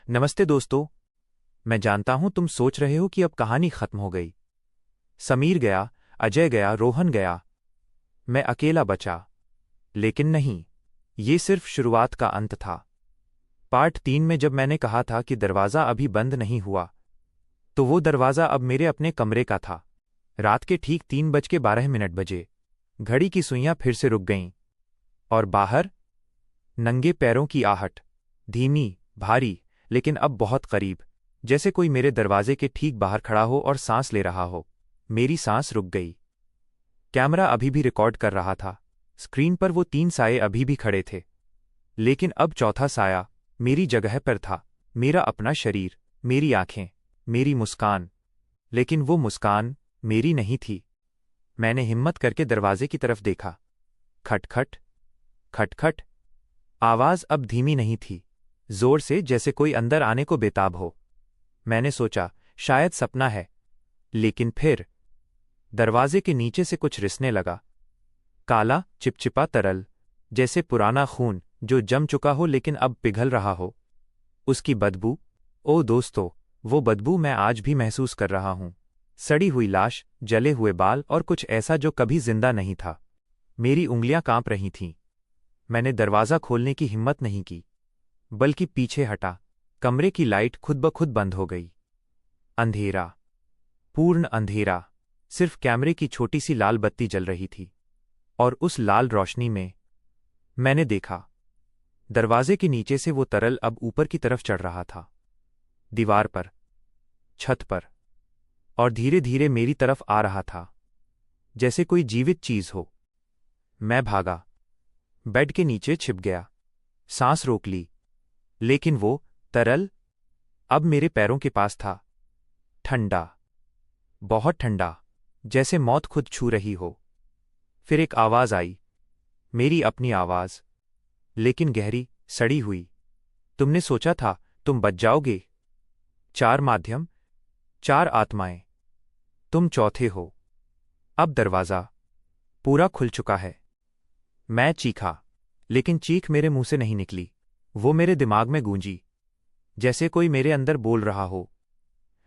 नमस्ते दोस्तों। मैं जानता हूं तुम सोच रहे हो कि अब कहानी खत्म हो गई। समीर गया, अजय गया, रोहन गया, मैं अकेला बचा। लेकिन नहीं, ये सिर्फ शुरुआत का अंत था। पार्ट 3 में जब मैंने कहा था कि दरवाज़ा अभी बंद नहीं हुआ, तो वो दरवाज़ा अब मेरे अपने कमरे का था। रात के ठीक 3:12 बजे घड़ी की सुइयां फिर से रुक गईं, और बाहर नंगे पैरों की आहट, धीमी, भारी, लेकिन अब बहुत करीब, जैसे कोई मेरे दरवाजे के ठीक बाहर खड़ा हो और सांस ले रहा हो। मेरी सांस रुक गई। कैमरा अभी भी रिकॉर्ड कर रहा था। स्क्रीन पर वो 3 साये अभी भी खड़े थे, लेकिन अब चौथा साया मेरी जगह पर था। मेरा अपना शरीर, मेरी आंखें, मेरी मुस्कान। लेकिन वो मुस्कान मेरी नहीं थी। मैंने हिम्मत करके दरवाजे की तरफ देखा। खटखट, खटखट। आवाज अब धीमी नहीं थी, जोर से, जैसे कोई अंदर आने को बेताब हो। मैंने सोचा शायद सपना है, लेकिन फिर दरवाजे के नीचे से कुछ रिसने लगा। काला, चिपचिपा तरल, जैसे पुराना खून जो जम चुका हो लेकिन अब पिघल रहा हो। उसकी बदबू, ओ दोस्तों, वो बदबू मैं आज भी महसूस कर रहा हूं। सड़ी हुई लाश, जले हुए बाल और कुछ ऐसा जो कभी जिंदा नहीं था। मेरी उंगलियां कांप रही थीं। मैंने दरवाज़ा खोलने की हिम्मत नहीं की, बल्कि पीछे हटा। कमरे की लाइट खुद ब खुद बंद हो गई। अंधेरा, पूर्ण अंधेरा। सिर्फ कैमरे की छोटी सी लाल बत्ती जल रही थी, और उस लाल रोशनी में मैंने देखा, दरवाजे के नीचे से वो तरल अब ऊपर की तरफ चढ़ रहा था। दीवार पर, छत पर, और धीरे धीरे मेरी तरफ आ रहा था, जैसे कोई जीवित चीज हो। मैं भागा, बेड के नीचे छिप गया, सांस रोक ली। लेकिन वो तरल अब मेरे पैरों के पास था। ठंडा, बहुत ठंडा, जैसे मौत खुद छू रही हो। फिर एक आवाज आई, मेरी अपनी आवाज, लेकिन गहरी, सड़ी हुई। तुमने सोचा था तुम बच जाओगे। 4 माध्यम, 4 आत्माएं, तुम चौथे हो। अब दरवाज़ा पूरा खुल चुका है। मैं चीखा, लेकिन चीख मेरे मुंह से नहीं निकली। वो मेरे दिमाग में गूंजी, जैसे कोई मेरे अंदर बोल रहा हो।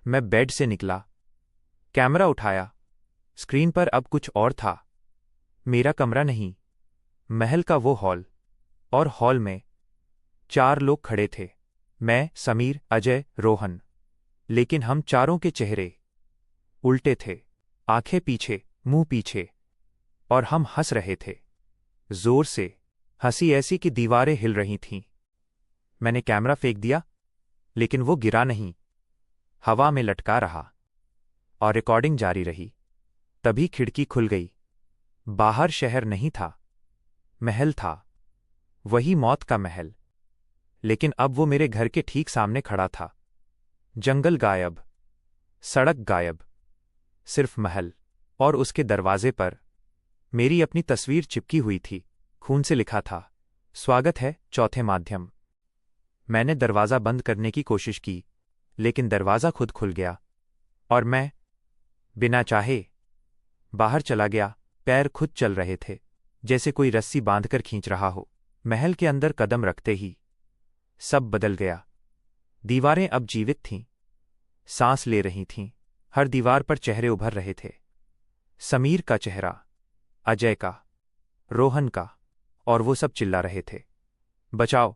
मैं बेड से निकला, कैमरा उठाया। स्क्रीन पर अब कुछ और था। मेरा कमरा नहीं, महल का वो हॉल। और हॉल में 4 लोग खड़े थे। मैं, समीर, अजय, रोहन। लेकिन हम चारों के चेहरे उल्टे थे, आंखें पीछे, मुंह पीछे। और हम हंस रहे थे, जोर से, हंसी ऐसी कि दीवारें हिल रही थीं। मैंने कैमरा फेंक दिया, लेकिन वो गिरा नहीं, हवा में लटका रहा, और रिकॉर्डिंग जारी रही। तभी खिड़की खुल गई। बाहर शहर नहीं था, महल था, वही मौत का महल। लेकिन अब वो मेरे घर के ठीक सामने खड़ा था। जंगल गायब, सड़क गायब, सिर्फ महल। और उसके दरवाजे पर मेरी अपनी तस्वीर चिपकी हुई थी। खून से लिखा था, स्वागत है चौथे माध्यम। मैंने दरवाज़ा बंद करने की कोशिश की, लेकिन दरवाज़ा खुद खुल गया, और मैं बिना चाहे बाहर चला गया। पैर खुद चल रहे थे, जैसे कोई रस्सी बांधकर खींच रहा हो। महल के अंदर कदम रखते ही सब बदल गया। दीवारें अब जीवित थीं, सांस ले रही थीं। हर दीवार पर चेहरे उभर रहे थे। समीर का चेहरा, अजय का, रोहन का। और वो सब चिल्ला रहे थे, बचाओ,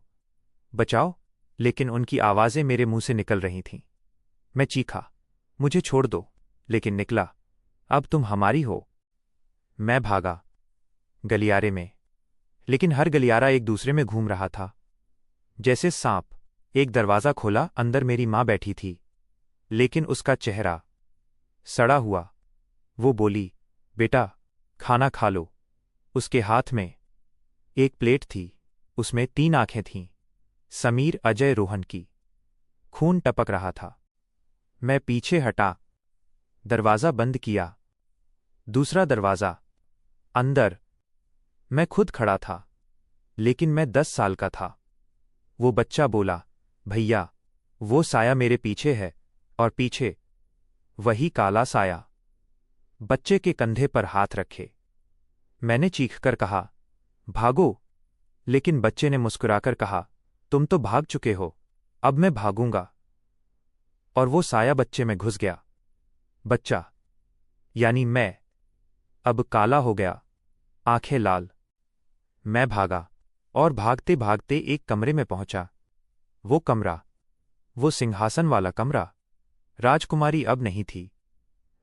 बचाओ। लेकिन उनकी आवाज़ें मेरे मुंह से निकल रही थीं। मैं चीखा, मुझे छोड़ दो। लेकिन निकला, अब तुम हमारी हो। मैं भागा गलियारे में, लेकिन हर गलियारा एक दूसरे में घूम रहा था, जैसे सांप। एक दरवाज़ा खोला, अंदर मेरी माँ बैठी थी, लेकिन उसका चेहरा सड़ा हुआ। वो बोली, बेटा, खाना खा लो। उसके हाथ में एक प्लेट थी, उसमें 3 आंखें थीं, समीर, अजय, रोहन की। खून टपक रहा था। मैं पीछे हटा, दरवाज़ा बंद किया। दूसरा दरवाज़ा, अंदर। मैं खुद खड़ा था, लेकिन मैं 10 साल का था। वो बच्चा बोला, भैया, वो साया मेरे पीछे है, और पीछे वही काला साया। बच्चे के कंधे पर हाथ रखे। मैंने चीखकर कहा, भागो। लेकिन बच्चे ने मुस्कुराकर कहा, तुम तो भाग चुके हो, अब मैं भागूंगा। और वो साया बच्चे में घुस गया। बच्चा यानी मैं अब काला हो गया, आंखें लाल। मैं भागा और भागते भागते एक कमरे में पहुंचा। वो कमरा, वो सिंहासन वाला कमरा। राजकुमारी अब नहीं थी।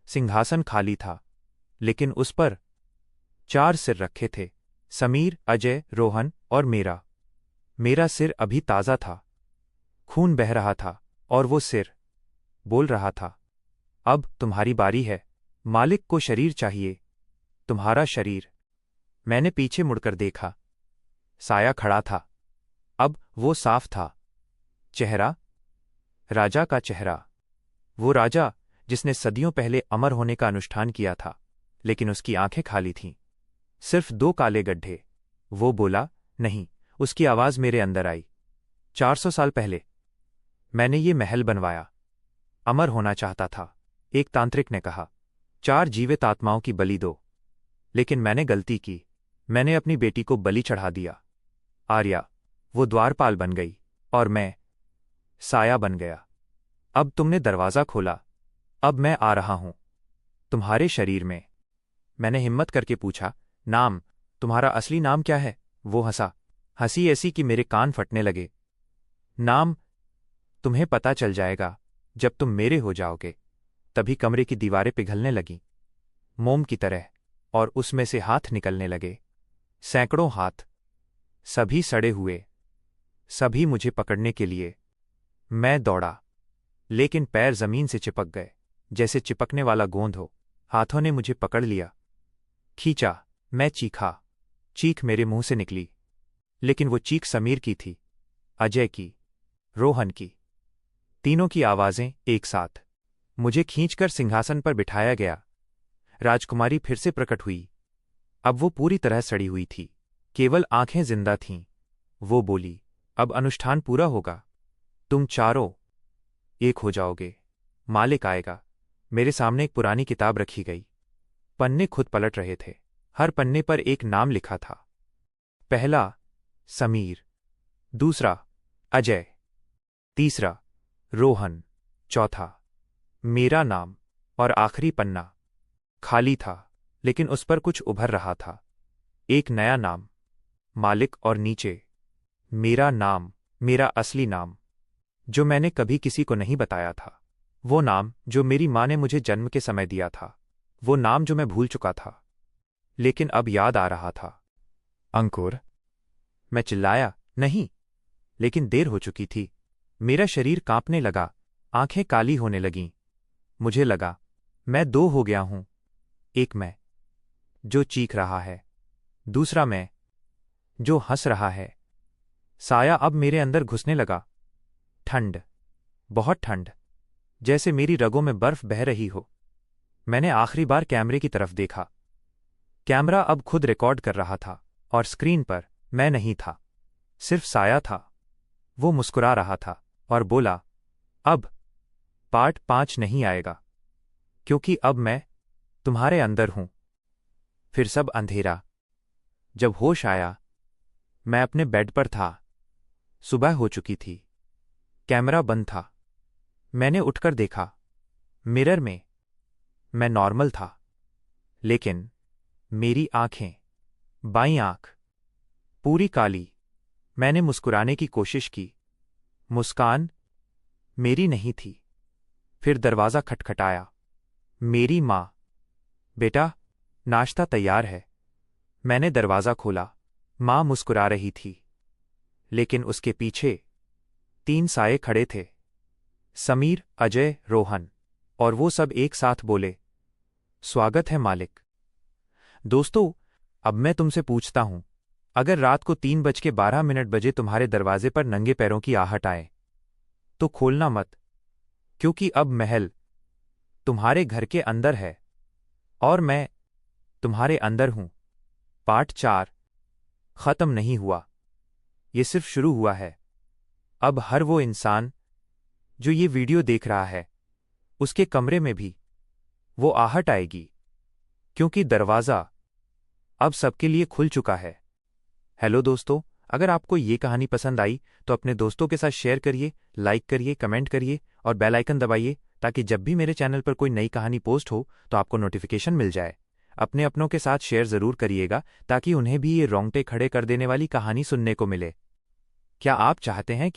सिंहासन खाली था, लेकिन उस पर 4 सिर रखे थे। समीर, अजय, रोहन और मेरा। मेरा सिर अभी ताज़ा था, खून बह रहा था, और वो सिर बोल रहा था, अब तुम्हारी बारी है। मालिक को शरीर चाहिए, तुम्हारा शरीर। मैंने पीछे मुड़कर देखा। साया खड़ा था। अब वो साफ था। चेहरा, राजा का चेहरा। वो राजा जिसने सदियों पहले अमर होने का अनुष्ठान किया था, लेकिन उसकी आंखें खाली थीं, सिर्फ 2 काले गड्ढे। वो बोला, नहीं। उसकी आवाज मेरे अंदर आई। 400 साल पहले मैंने ये महल बनवाया, अमर होना चाहता था। एक तांत्रिक ने कहा, 4 जीवित आत्माओं की बलि दो। लेकिन मैंने गलती की। मैंने अपनी बेटी को बलि चढ़ा दिया। आर्या, वो द्वारपाल बन गई, और मैं साया बन गया। अब तुमने दरवाज़ा खोला, अब मैं आ रहा हूं तुम्हारे शरीर में। मैंने हिम्मत करके पूछा, नाम, तुम्हारा असली नाम क्या है? वो हंसा, हंसी ऐसी कि मेरे कान फटने लगे। नाम तुम्हें पता चल जाएगा जब तुम मेरे हो जाओगे। तभी कमरे की दीवारें पिघलने लगीं, मोम की तरह, और उसमें से हाथ निकलने लगे। सैकड़ों हाथ, सभी सड़े हुए, सभी मुझे पकड़ने के लिए। मैं दौड़ा, लेकिन पैर जमीन से चिपक गए, जैसे चिपकने वाला गोंद हो। हाथों ने मुझे पकड़ लिया, खींचा। मैं चीखा। चीख मेरे मुंह से निकली, लेकिन वो चीख समीर की थी, अजय की, रोहन की। तीनों की आवाजें एक साथ। मुझे खींचकर सिंहासन पर बिठाया गया। राजकुमारी फिर से प्रकट हुई। अब वो पूरी तरह सड़ी हुई थी, केवल आंखें जिंदा थीं। वो बोली, अब अनुष्ठान पूरा होगा। तुम चारों एक हो जाओगे। मालिक आएगा। मेरे सामने एक पुरानी किताब रखी गई। पन्ने खुद पलट रहे थे। हर पन्ने पर एक नाम लिखा था। पहला, समीर। दूसरा, अजय। तीसरा, रोहन। चौथा, मेरा नाम। और आखिरी पन्ना खाली था, लेकिन उस पर कुछ उभर रहा था। एक नया नाम, मालिक, और नीचे मेरा नाम, मेरा असली नाम, जो मैंने कभी किसी को नहीं बताया था। वो नाम जो मेरी माँ ने मुझे जन्म के समय दिया था। वो नाम जो मैं भूल चुका था, लेकिन अब याद आ रहा था। अंकुर। मैं चिल्लाया, नहीं, लेकिन देर हो चुकी थी। मेरा शरीर कांपने लगा, आंखें काली होने लगीं। मुझे लगा मैं 2 हो गया हूं। एक मैं जो चीख रहा है, दूसरा मैं जो हंस रहा है। साया अब मेरे अंदर घुसने लगा। ठंड, बहुत ठंड, जैसे मेरी रगों में बर्फ बह रही हो। मैंने आखिरी बार कैमरे की तरफ देखा। कैमरा अब खुद रिकॉर्ड कर रहा था, और स्क्रीन पर मैं नहीं था, सिर्फ साया था। वो मुस्कुरा रहा था और बोला, अब पार्ट 5 नहीं आएगा, क्योंकि अब मैं तुम्हारे अंदर हूं। फिर सब अंधेरा। जब होश आया, मैं अपने बेड पर था। सुबह हो चुकी थी। कैमरा बंद था। मैंने उठकर देखा। मिरर में मैं नॉर्मल था, लेकिन मेरी आंखें, बाईं आंख पूरी काली। मैंने मुस्कुराने की कोशिश की। मुस्कान मेरी नहीं थी। फिर दरवाज़ा खटखटाया। मेरी माँ, बेटा, नाश्ता तैयार है। मैंने दरवाज़ा खोला। माँ मुस्कुरा रही थी, लेकिन उसके पीछे 3 साये खड़े थे। समीर, अजय, रोहन, और वो सब एक साथ बोले, स्वागत है मालिक। दोस्तों, अब मैं तुमसे पूछता हूं, अगर रात को 3:12 बजे तुम्हारे दरवाजे पर नंगे पैरों की आहट आए, तो खोलना मत, क्योंकि अब महल तुम्हारे घर के अंदर है, और मैं तुम्हारे अंदर हूं। पार्ट 4 खत्म नहीं हुआ, ये सिर्फ शुरू हुआ है। अब हर वो इंसान जो ये वीडियो देख रहा है, उसके कमरे में भी वो आहट आएगी, क्योंकि दरवाज़ा अब सबके लिए खुल चुका है। हेलो दोस्तों, अगर आपको ये कहानी पसंद आई तो अपने दोस्तों के साथ शेयर करिए, लाइक करिए, कमेंट करिए और बेल आइकन दबाइए ताकि जब भी मेरे चैनल पर कोई नई कहानी पोस्ट हो तो आपको नोटिफिकेशन मिल जाए। अपने अपनों के साथ शेयर ज़रूर करिएगा ताकि उन्हें भी ये रोंगटे खड़े कर देने वाली कहानी सुनने को मिले। क्या आप चाहते हैं